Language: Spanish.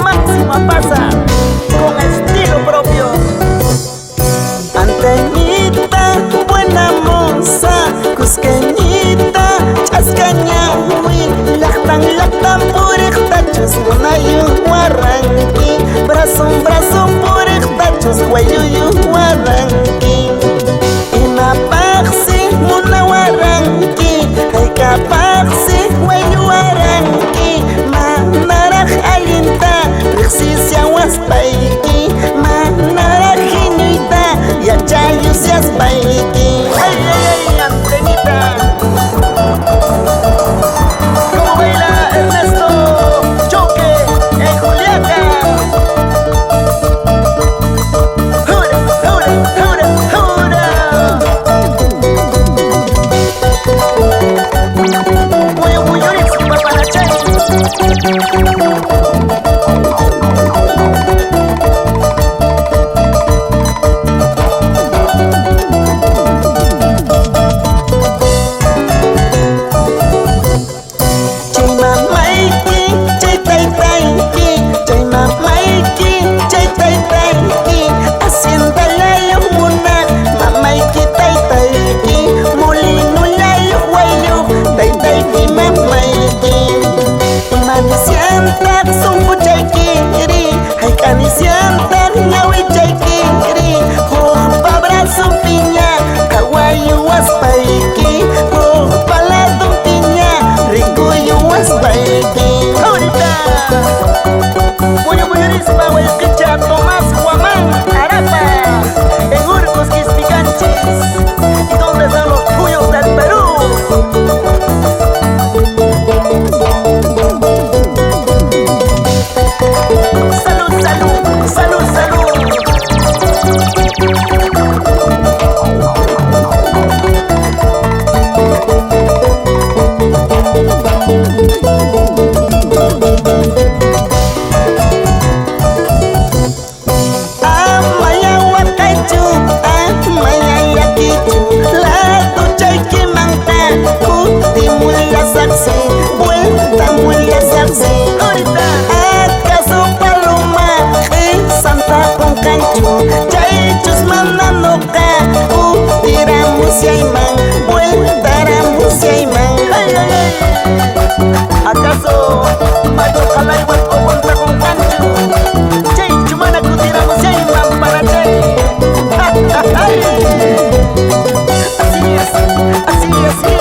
Máxima pasa con estilo propio. Anteñita, buena moza, cusqueñita, chascañahui, lactan purictachos, munayu huarranqui, brazo purictachos, guayuyu huarranqui. Inapaxi, muna huarranqui, aycapaxi, guayu huarranqui, manaraj alinta, rixisia huaspaiki, manaraj hiñuita, yachayu seas paiki. Ay, ay, ay, Antenita. ¿Cómo baila Ernesto Choque en Juliaca? Jura, jura, jura, jura. Muy orizo, papalachay. Siantak sumpu chaikiri, hai kani siantak nyawi chaikiri, hopa brazo piña, kawayu waspaiki, hopa ladung piña, rikuyu waspaiki. Ahorita, muy orizo, Huayquicha, Tomás Guamán, Arapa, en Urcos, Quispicanchis. ¿Y dónde están los tuyos del Perú? Salud, salud, salud, salud. Amaya wakaichu, amaya yakichu, la ducha que manta, kuti mulia saxi, vuelta mulia saxi. Ahorita, ¿Acaso paloma, santa con cancho, chaichus mananoca, tiramos y ayman, vueltaramos y ayman. ay, ay, ay. ¿Acaso macho calaiwa o contra con cancho? Chay, chumana cutiramos y man para chay. Ay. Así es, así, así.